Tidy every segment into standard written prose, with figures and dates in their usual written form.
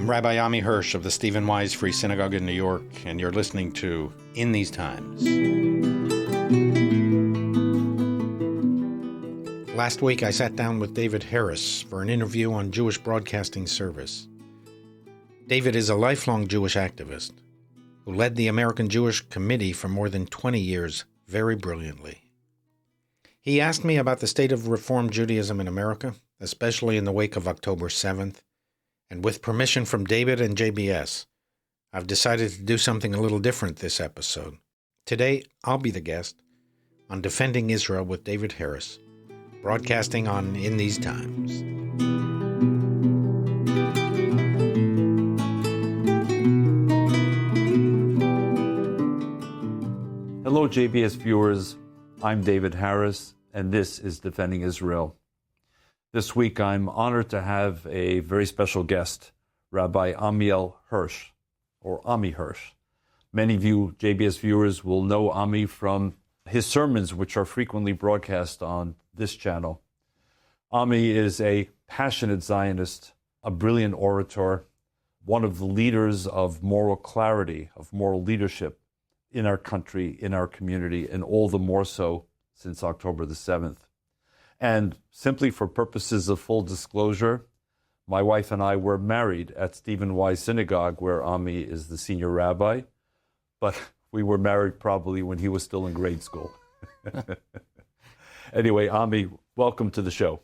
I'm Rabbi Ammi Hirsch of the Stephen Wise Free Synagogue in New York, and you're listening to In These Times. Last week I sat down with David Harris for an interview on Jewish Broadcasting Service. David is a lifelong Jewish activist who led the American Jewish Committee for more than 20 years very brilliantly. He asked me about the state of Reform Judaism in America, especially in the wake of October 7th, and with permission from David and JBS, I've decided to do something a little different this episode. Today, I'll be the guest on Defending Israel with David Harris, broadcasting on In These Times. Hello, JBS viewers. I'm David Harris, and this is Defending Israel. This week, I'm honored to have a very special guest, Rabbi Ammi Hirsch, or Ammi Hirsch. Many of you JBS viewers will know Ammi from his sermons, which are frequently broadcast on this channel. Ammi is a passionate Zionist, a brilliant orator, one of the leaders of moral clarity, of moral leadership in our country, in our community, and all the more so since October the 7th. And simply for purposes of full disclosure, my wife and I were married at Stephen Wise Synagogue, where Ammi is the senior rabbi, but we were married probably when he was still in grade school. Anyway, Ammi, welcome to the show.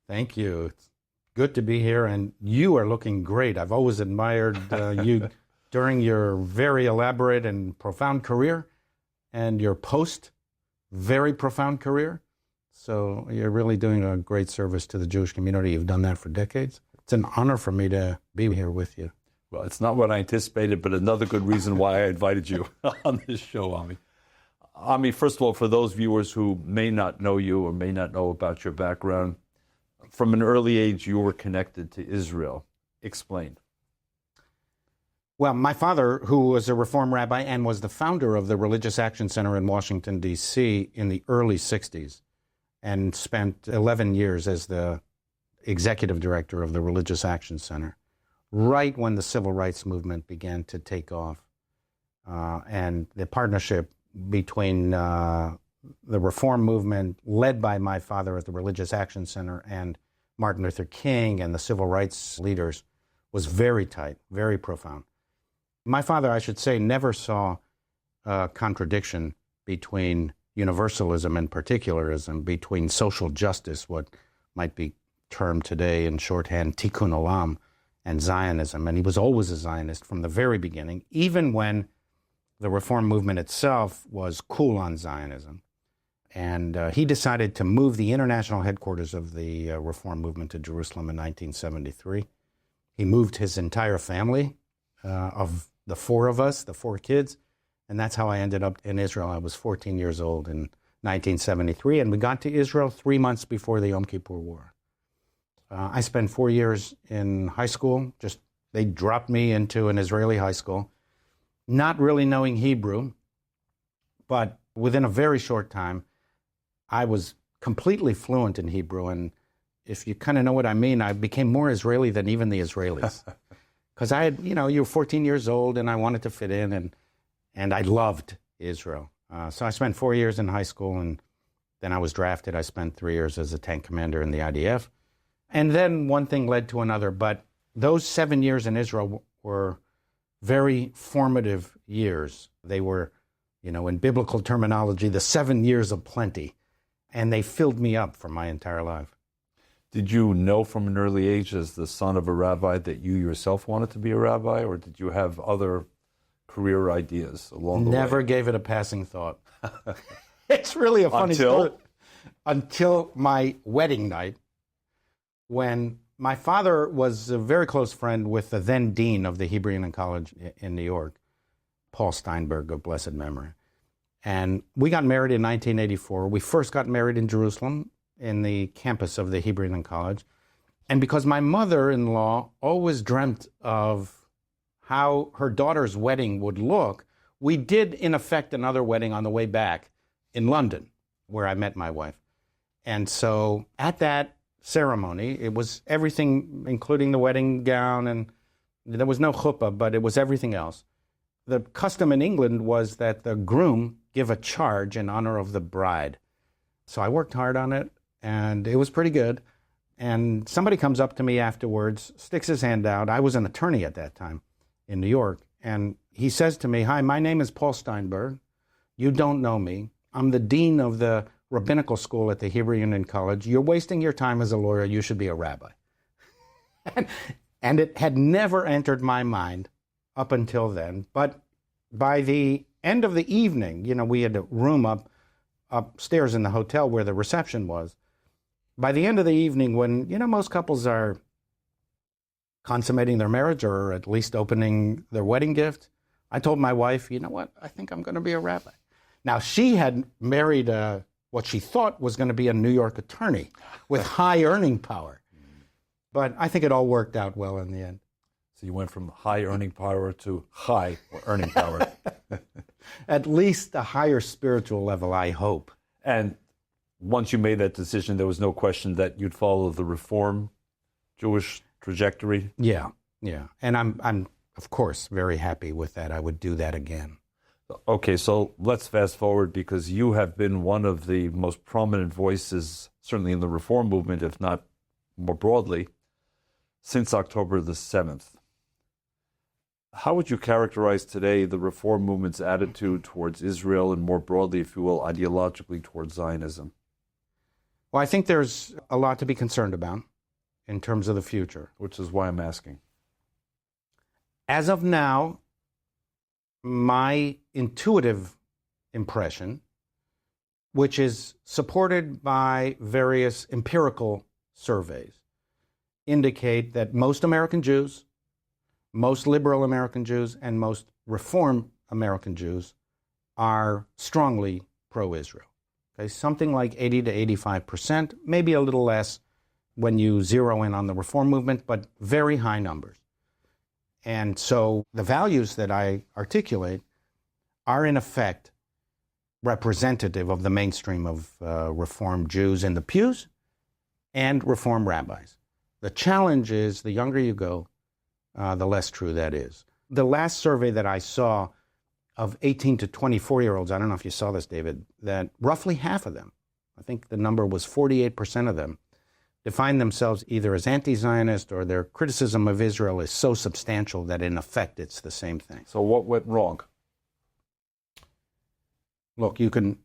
Thank you. It's good to be here, and you are looking great. I've always admired you during your very elaborate and profound career, and your post-very profound career. So you're really doing a great service to the Jewish community. You've done that for decades. It's an honor for me to be here with you. Well, it's not what I anticipated, but another good reason why I invited you on this show, Ammi. Ammi, first of all, for those viewers who may not know you or may not know about your background, from an early age you were connected to Israel. Explain. Well, my father, who was a Reform rabbi and was the founder of the Religious Action Center in Washington, D.C. in the early 60s, and spent 11 years as the executive director of the Religious Action Center, right when the civil rights movement began to take off. And the partnership between the Reform movement, led by my father at the Religious Action Center, and Martin Luther King and the civil rights leaders was very tight, very profound. My father, I should say, never saw a contradiction between universalism and particularism, between social justice, what might be termed today in shorthand tikkun olam, and Zionism. And he was always a Zionist from the very beginning, even when the Reform movement itself was cool on Zionism. And he decided to move the international headquarters of the Reform movement to Jerusalem in 1973. He moved his entire family of the four of us, the four kids, and that's how I ended up in Israel. I was 14 years old in 1973, and we got to Israel 3 months before the Yom Kippur War. I spent 4 years in high school. They dropped me into an Israeli high school, not really knowing Hebrew, but within a very short time, I was completely fluent in Hebrew, and if you kind of know what I mean, I became more Israeli than even the Israelis. Because I had, you were 14 years old, and I wanted to fit in, and I loved Israel. So I spent 4 years in high school, and then I was drafted. I spent 3 years as a tank commander in the IDF. And then one thing led to another. But those 7 years in Israel were very formative years. They were, in biblical terminology, the 7 years of plenty. And they filled me up for my entire life. Did you know from an early age, as the son of a rabbi, that you yourself wanted to be a rabbi, or did you have other career ideas along the way? Never gave it a passing thought. It's really a funny story. Until my wedding night, when my father was a very close friend with the then dean of the Hebrew Union College in New York, Paul Steinberg of blessed memory. And we got married in 1984. We first got married in Jerusalem, in the campus of the Hebrew Union College. And because my mother-in-law always dreamt of how her daughter's wedding would look, we did, in effect, another wedding on the way back in London, where I met my wife. And so at that ceremony, it was everything, including the wedding gown and There was no chuppah, but it was everything else. The custom in England was that the groom give a charge in honor of the bride. So I worked hard on it, and it was pretty good. And somebody comes up to me afterwards, sticks his hand out. I was an attorney at that time in New York. And he says to me, "Hi, my name is Paul Steinberg. You don't know me. I'm the dean of the rabbinical school at the Hebrew Union College. You're wasting your time as a lawyer. You should be a rabbi." And it had never entered my mind up until then. But by the end of the evening, we had a room upstairs in the hotel where the reception was. By the end of the evening, when, most couples are consummating their marriage or at least opening their wedding gift, I told my wife, "You know what? I think I'm going to be a rabbi." Now, she had married what she thought was going to be a New York attorney with high earning power. But I think it all worked out well in the end. So you went from high earning power to high earning power. At least a higher spiritual level, I hope. And once you made that decision, there was no question that you'd follow the Reform Jewish trajectory? Yeah. And I'm of course, very happy with that. I would do that again. Okay, so let's fast forward, because you have been one of the most prominent voices, certainly in the Reform movement, if not more broadly, since October the 7th. How would you characterize today the Reform movement's attitude towards Israel and more broadly, if you will, ideologically towards Zionism? Well, I think there's a lot to be concerned about in terms of the future. Which is why I'm asking. As of now, my intuitive impression, which is supported by various empirical surveys, indicate that most American Jews, most liberal American Jews, and most Reform American Jews are strongly pro-Israel. Okay, something like 80 to 85%, maybe a little less when you zero in on the Reform movement, but very high numbers. And so the values that I articulate are in effect representative of the mainstream of Reform Jews in the pews and Reform rabbis. The challenge is, the younger you go, the less true that is. The last survey that I saw of 18 to 24-year-olds, I don't know if you saw this, David, that roughly half of them, I think the number was 48% of them, define themselves either as anti-Zionist or their criticism of Israel is so substantial that in effect it's the same thing. So what went wrong? Look, you can,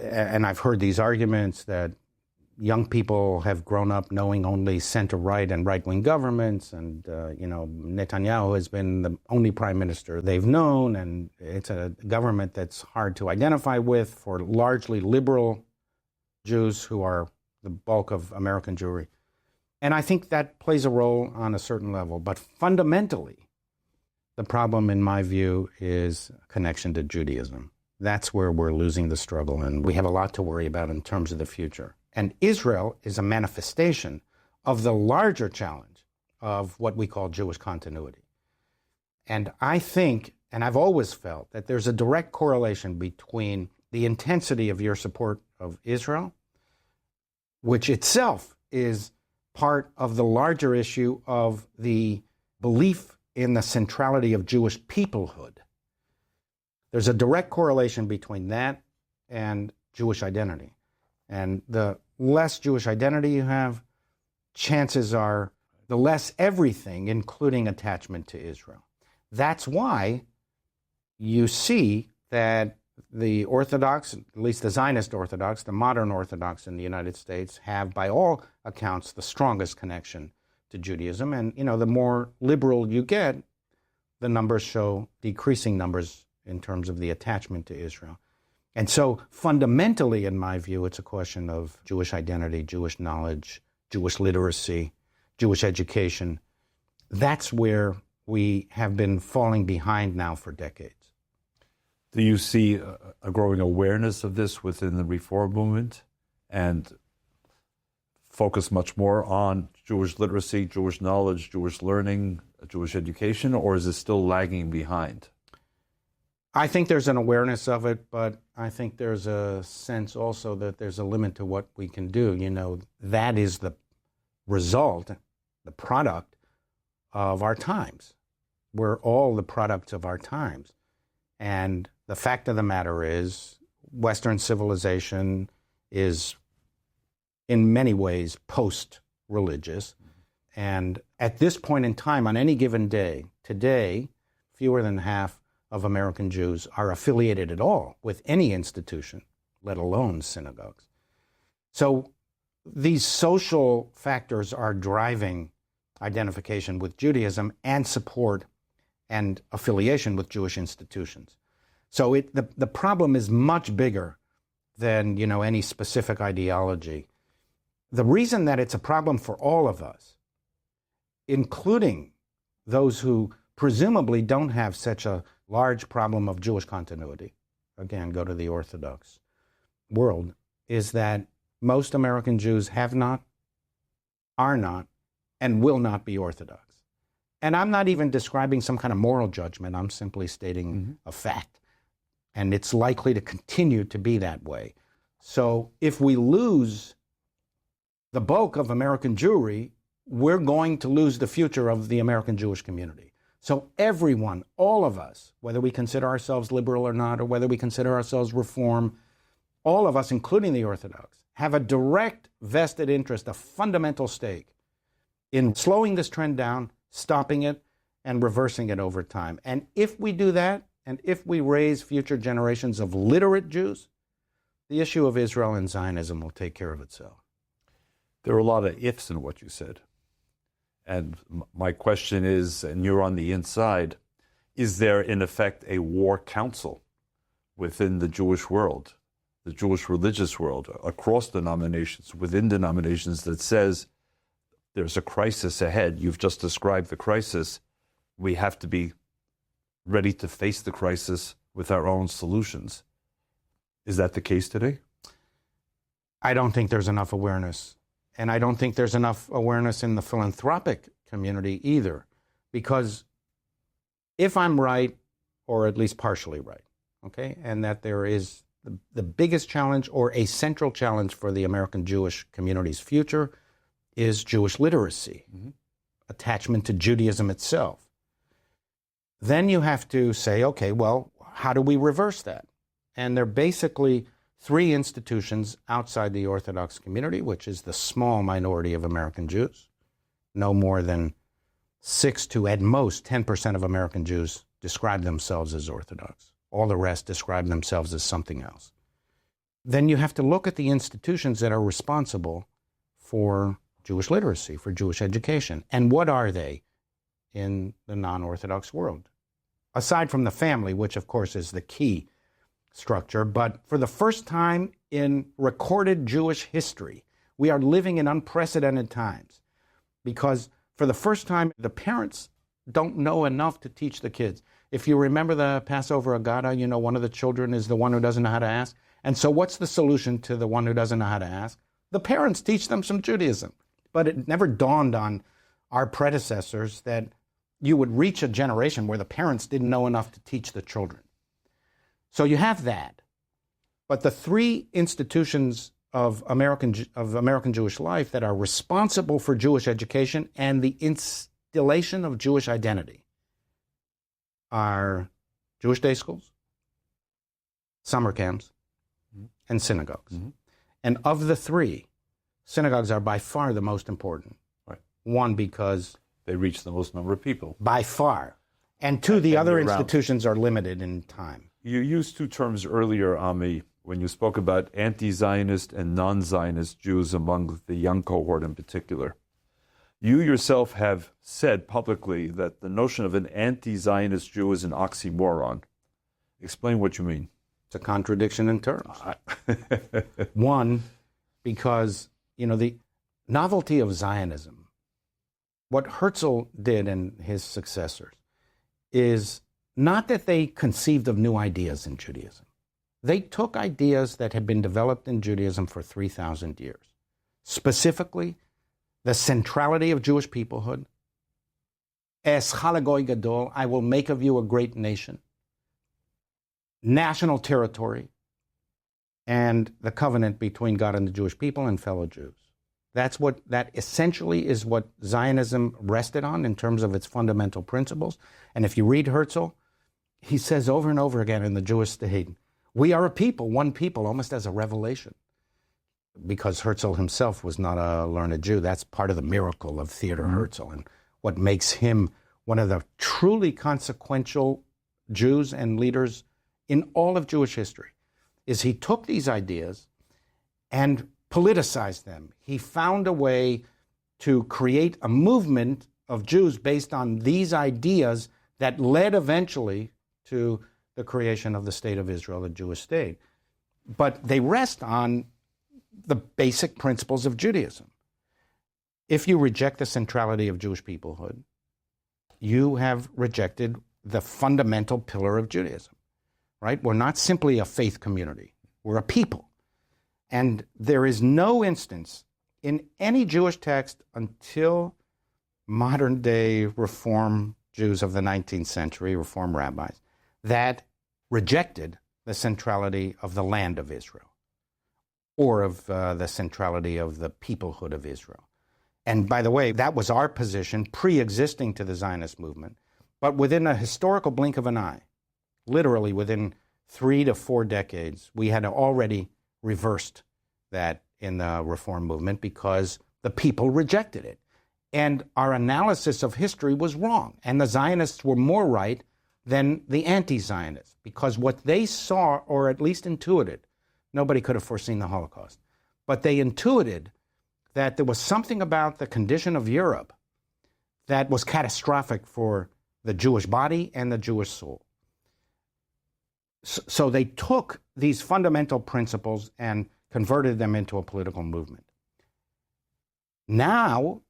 and I've heard these arguments that young people have grown up knowing only center-right and right-wing governments, and Netanyahu has been the only prime minister they've known, and it's a government that's hard to identify with for largely liberal Jews who are the bulk of American Jewry. And I think that plays a role on a certain level. But fundamentally, the problem, in my view, is connection to Judaism. That's where we're losing the struggle, and we have a lot to worry about in terms of the future. And Israel is a manifestation of the larger challenge of what we call Jewish continuity. And I think, and I've always felt, that there's a direct correlation between the intensity of your support of Israel, which itself is part of the larger issue of the belief in the centrality of Jewish peoplehood. There's a direct correlation between that and Jewish identity. And the less Jewish identity you have, chances are the less everything, including attachment to Israel. That's why you see that the Orthodox, at least the Zionist Orthodox, the modern Orthodox in the United States, have, by all accounts, the strongest connection to Judaism. And, the more liberal you get, the numbers show decreasing numbers in terms of the attachment to Israel. And so fundamentally, in my view, it's a question of Jewish identity, Jewish knowledge, Jewish literacy, Jewish education. That's where we have been falling behind now for decades. Do you see a growing awareness of this within the Reform movement and focus much more on Jewish literacy, Jewish knowledge, Jewish learning, Jewish education, or is it still lagging behind? I think there's an awareness of it, but I think there's a sense also that there's a limit to what we can do. That is the result, the product of our times. we're all the products of our times. And the fact of the matter is, Western civilization is in many ways post-religious. And at this point in time, on any given day, today, fewer than half of American Jews are affiliated at all with any institution, let alone synagogues. So these social factors are driving identification with Judaism and support and affiliation with Jewish institutions. So the problem is much bigger than, any specific ideology. The reason that it's a problem for all of us, including those who presumably don't have such a large problem of Jewish continuity, again, go to the Orthodox world, is that most American Jews have not, are not, and will not be Orthodox. And I'm not even describing some kind of moral judgment. I'm simply stating a fact. And it's likely to continue to be that way. So if we lose the bulk of American Jewry, we're going to lose the future of the American Jewish community. So everyone, all of us, whether we consider ourselves liberal or not, or whether we consider ourselves Reform, all of us, including the Orthodox, have a direct vested interest, a fundamental stake in slowing this trend down, stopping it, and reversing it over time. And if we do that, and if we raise future generations of literate Jews, the issue of Israel and Zionism will take care of itself. There are a lot of ifs in what you said. And my question is, and you're on the inside, is there in effect a war council within the Jewish world, the Jewish religious world, across denominations, within denominations, that says there's a crisis ahead? You've just described the crisis. We have to be ready to face the crisis with our own solutions. Is that the case today? I don't think there's enough awareness. And I don't think there's enough awareness in the philanthropic community either. Because if I'm right, or at least partially right, okay, and that there is the biggest challenge or a central challenge for the American Jewish community's future is Jewish literacy, attachment to Judaism itself. Then you have to say, okay, well, how do we reverse that? And there are basically three institutions outside the Orthodox community, which is the small minority of American Jews. No more than 6 to at most 10% of American Jews describe themselves as Orthodox. All the rest describe themselves as something else. Then you have to look at the institutions that are responsible for Jewish literacy, for Jewish education. And what are they in the non-Orthodox world? Aside from the family, which of course is the key structure, but for the first time in recorded Jewish history, we are living in unprecedented times, because for the first time, the parents don't know enough to teach the kids. If you remember the Passover Agada, one of the children is the one who doesn't know how to ask. And so what's the solution to the one who doesn't know how to ask? The parents teach them some Judaism. But it never dawned on our predecessors that you would reach a generation where the parents didn't know enough to teach the children. So you have that. But the three institutions of American Jewish life that are responsible for Jewish education and the installation of Jewish identity are Jewish day schools, summer camps, and synagogues. And of the three, synagogues are by far the most important. Right. One, because they reach the most number of people. By far. And two, the other institutions are limited in time. You used two terms earlier, Ammi, when you spoke about anti-Zionist and non-Zionist Jews among the young cohort in particular. You yourself have said publicly that the notion of an anti-Zionist Jew is an oxymoron. Explain what you mean. It's a contradiction in terms. One, because, the novelty of Zionism, what Herzl did and his successors, is not that they conceived of new ideas in Judaism. They took ideas that had been developed in Judaism for 3,000 years. Specifically, the centrality of Jewish peoplehood. Eschal hagoy gadol, I will make of you a great nation. National territory, and the covenant between God and the Jewish people and fellow Jews. That essentially is what Zionism rested on in terms of its fundamental principles. And if you read Herzl, he says over and over again in the Jewish state, we are a people, one people, almost as a revelation. Because Herzl himself was not a learned Jew, that's part of the miracle of Theodor Herzl and what makes him one of the truly consequential Jews and leaders in all of Jewish history, is he took these ideas and politicized them. He found a way to create a movement of Jews based on these ideas that led eventually to the creation of the State of Israel, the Jewish state. But they rest on the basic principles of Judaism. If you reject the centrality of Jewish peoplehood, you have rejected the fundamental pillar of Judaism, right? We're not simply a faith community. We're a people. And there is no instance in any Jewish text until modern-day Reform Jews of the 19th century, Reform rabbis, that rejected the centrality of the land of Israel or of the centrality of the peoplehood of Israel. And by the way, that was our position pre-existing to the Zionist movement. But within a historical blink of an eye, literally within 3 to 4 decades, we had already reversed that in the Reform movement because the people rejected it. And our analysis of history was wrong. And the Zionists were more right than the anti-Zionists because what they saw, or at least intuited, nobody could have foreseen the Holocaust, but they intuited that there was something about the condition of Europe that was catastrophic for the Jewish body and the Jewish soul. So they took these fundamental principles and converted them into a political movement. Now,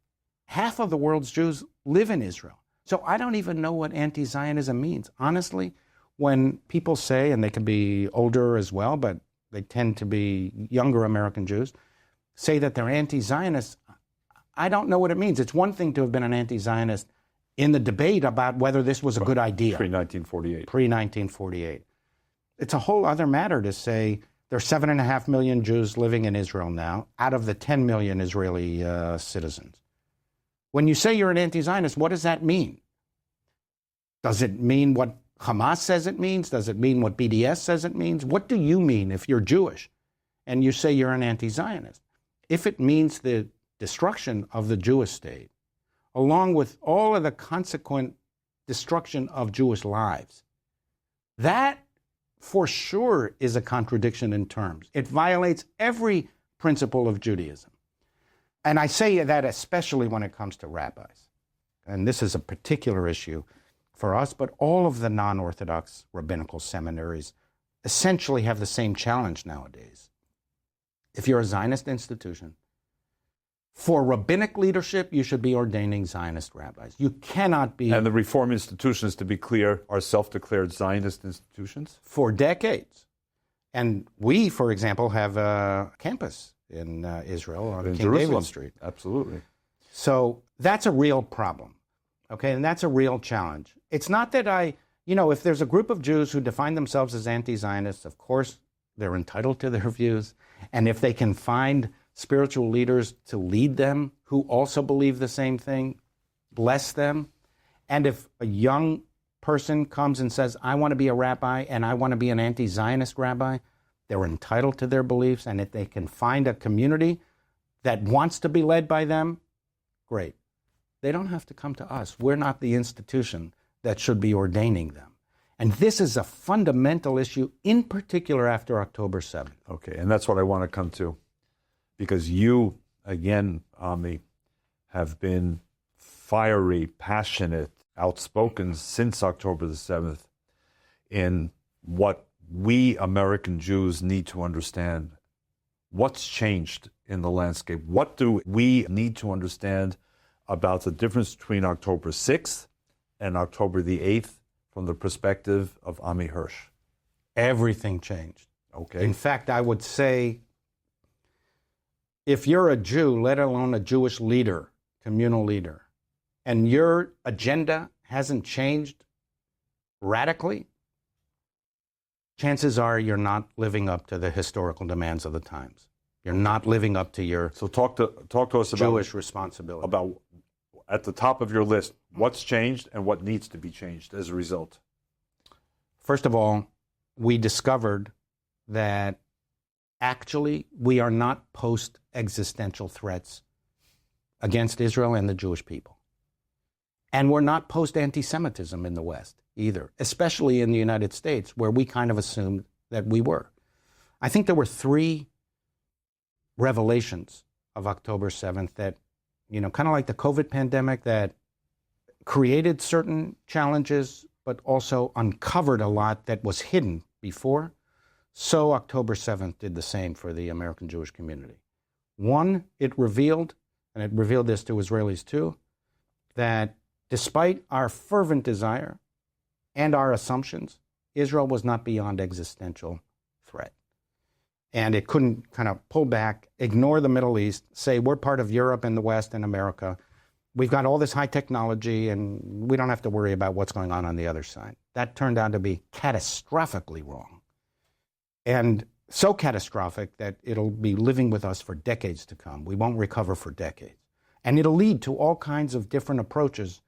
half of the world's Jews live in Israel. So I don't even know what anti-Zionism means. Honestly, when people say, and they can be older as well, but they tend to be younger American Jews, say that they're anti-Zionists, I don't know what it means. It's one thing to have been an anti-Zionist in the debate about whether this was a good idea. Pre-1948. Pre-1948. It's a whole other matter to say there are 7.5 million Jews living in Israel now out of the 10 million Israeli citizens. When you say you're an anti-Zionist, what does that mean? Does it mean what Hamas says it means? Does it mean what BDS says it means? What do you mean if you're Jewish and you say you're an anti-Zionist? If it means the destruction of the Jewish state, along with all of the consequent destruction of Jewish lives, that for sure is a contradiction in terms. It violates every principle of Judaism. And I say that especially when it comes to rabbis. And this is a particular issue for us, but all of the non-Orthodox rabbinical seminaries essentially have the same challenge nowadays. If you're a Zionist institution, for rabbinic leadership, you should be ordaining Zionist rabbis. You cannot be... And the Reform institutions, to be clear, are self-declared Zionist institutions? For decades. And we, for example, have a campus in Israel on King Jerusalem. David Street. Absolutely. So that's a real problem, okay? And that's a real challenge. It's not that if there's a group of Jews who define themselves as anti-Zionists, of course, they're entitled to their views. And if they can find spiritual leaders to lead them who also believe the same thing, bless them. And if a young person comes and says, I want to be a rabbi and I want to be an anti-Zionist rabbi, they're entitled to their beliefs. And if they can find a community that wants to be led by them, great. They don't have to come to us. We're not the institution that should be ordaining them. And this is a fundamental issue, in particular after October 7th. Okay, and that's what I want to come to. Because you, again, Ammi, have been fiery, passionate, outspoken since October the 7th in what we American Jews need to understand. What's changed in the landscape? What do we need to understand about the difference between October 6th and October the 8th from the perspective of Ammi Hirsch? Everything changed. Okay. In fact, I would say, if you're a Jew, let alone a Jewish leader, communal leader, and your agenda hasn't changed radically, chances are you're not living up to the historical demands of the times. You're not living up to your So talk to us about Jewish responsibility. about at the top of your list, what's changed and what needs to be changed as a result. First of all, we discovered that actually we are not post-existential threats against Israel and the Jewish people. And we're not post-anti-Semitism in the West either, especially in the United States, where we kind of assumed that we were. I think there were three revelations of October 7th that, kind of like the COVID pandemic, that created certain challenges, but also uncovered a lot that was hidden before. So October 7th did the same for the American Jewish community. One, it revealed, and it revealed this to Israelis too, that despite our fervent desire and our assumptions, Israel was not beyond existential threat. And it couldn't kind of pull back, ignore the Middle East, say we're part of Europe and the West and America. We've got all this high technology and we don't have to worry about what's going on the other side. That turned out to be catastrophically wrong. And so catastrophic that it'll be living with us for decades to come. We won't recover for decades. And it'll lead to all kinds of different approaches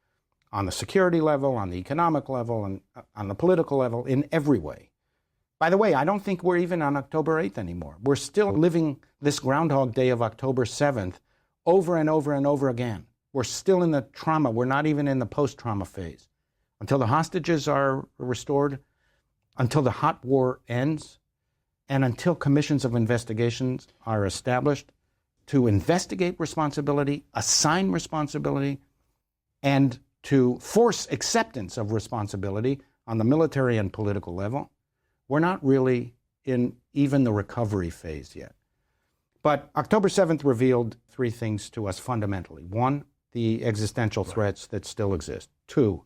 on the security level, on the economic level, and on the political level, in every way. By the way, I don't think we're even on October 8th anymore. We're still living this Groundhog Day of October 7th over and over and over again. We're still in the trauma. We're not even in the post-trauma phase. Until the hostages are restored, until the hot war ends, and until commissions of investigations are established to investigate responsibility, assign responsibility, and to force acceptance of responsibility on the military and political level, we're not really in even the recovery phase yet. But October 7th revealed three things to us fundamentally. One, the existential threats that still exist. Two,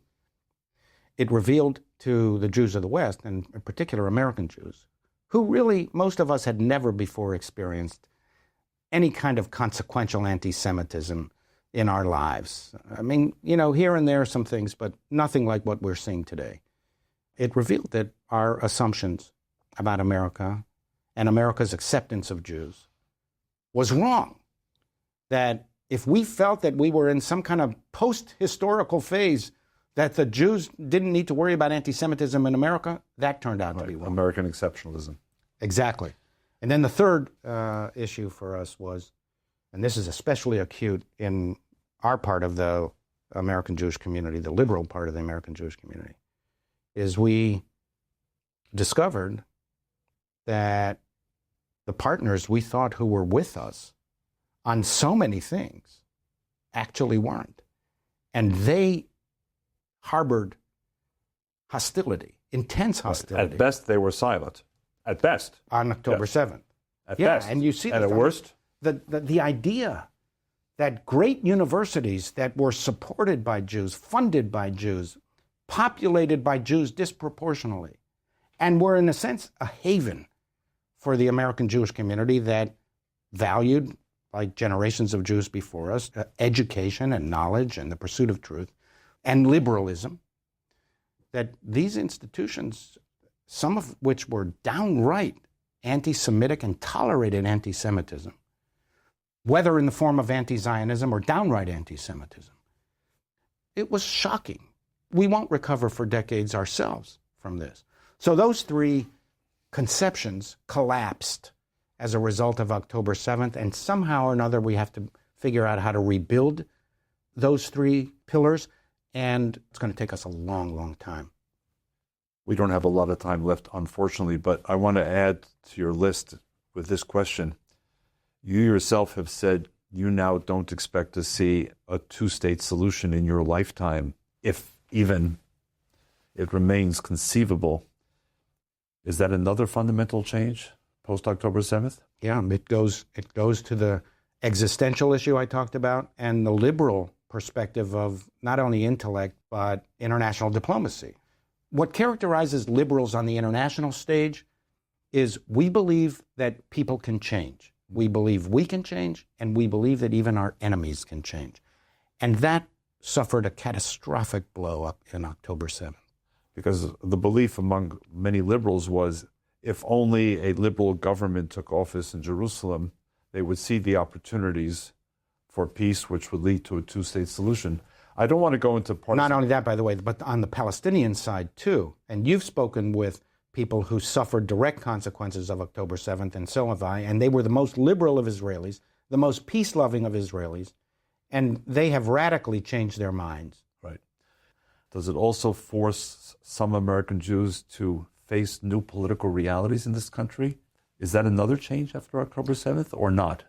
it revealed to the Jews of the West, and in particular American Jews, who really, most of us had never before experienced any kind of consequential anti-Semitism in our lives. I mean, here and there some things, but nothing like what we're seeing today. It revealed that our assumptions about America and America's acceptance of Jews was wrong. That if we felt that we were in some kind of post-historical phase, that the Jews didn't need to worry about anti-Semitism in America, that turned out to be wrong. American exceptionalism. Exactly. And then the third issue for us was, and this is especially acute in our part of the American Jewish community, the liberal part of the American Jewish community, is we discovered that the partners we thought who were with us on so many things actually weren't. And they harbored hostility, intense hostility. At best, they were silent. At best. On October 7th. At best. And you see and at worst? The idea that great universities that were supported by Jews, funded by Jews, populated by Jews disproportionately, and were in a sense a haven for the American Jewish community that valued, like generations of Jews before us, education and knowledge and the pursuit of truth and liberalism, that these institutions, some of which were downright anti-Semitic and tolerated anti-Semitism, whether in the form of anti-Zionism or downright anti-Semitism, it was shocking. We won't recover for decades ourselves from this. So those three conceptions collapsed as a result of October 7th, and somehow or another we have to figure out how to rebuild those three pillars, and it's going to take us a long, long time. We don't have a lot of time left, unfortunately, but I want to add to your list with this question. You yourself have said you now don't expect to see a two-state solution in your lifetime, if even it remains conceivable. Is that another fundamental change post-October 7th? Yeah, it goes to the existential issue I talked about and the liberal perspective of not only intellect, but international diplomacy. What characterizes liberals on the international stage is we believe that people can change. We believe we can change, and we believe that even our enemies can change. And that suffered a catastrophic blow up in October 7th. Because the belief among many liberals was if only a liberal government took office in Jerusalem, they would see the opportunities for peace, which would lead to a two-state solution. I don't want to go into partisan... Not only that, by the way, but on the Palestinian side, too. And you've spoken with people who suffered direct consequences of October 7th, and so have I, and they were the most liberal of Israelis, the most peace-loving of Israelis, and they have radically changed their minds. Right. Does it also force some American Jews to face new political realities in this country? Is that another change after October 7th or not?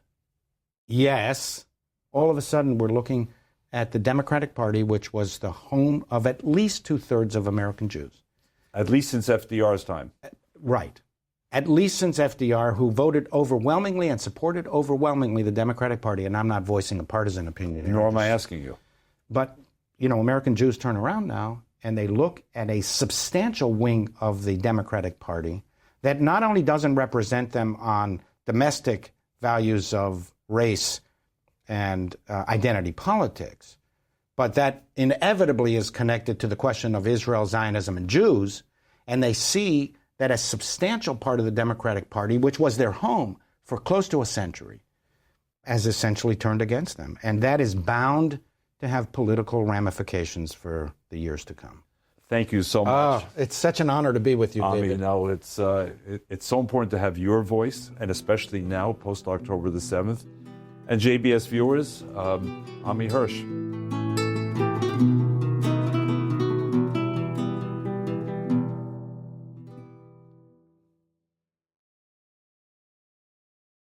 Yes. All of a sudden, we're looking at the Democratic Party, which was the home of at least two-thirds of American Jews. At least since FDR's time. Right. At least since FDR, who voted overwhelmingly and supported overwhelmingly the Democratic Party. And I'm not voicing a partisan opinion here. Nor am I asking you. But, you know, American Jews turn around now and they look at a substantial wing of the Democratic Party that not only doesn't represent them on domestic values of race and identity politics, but that inevitably is connected to the question of Israel, Zionism, and Jews, and they see that a substantial part of the Democratic Party, which was their home for close to a century, has essentially turned against them. And that is bound to have political ramifications for the years to come. Thank you so much. It's such an honor to be with you, David. No, it's so important to have your voice, and especially now, post-October the 7th. And JBS viewers, Ammi Hirsch.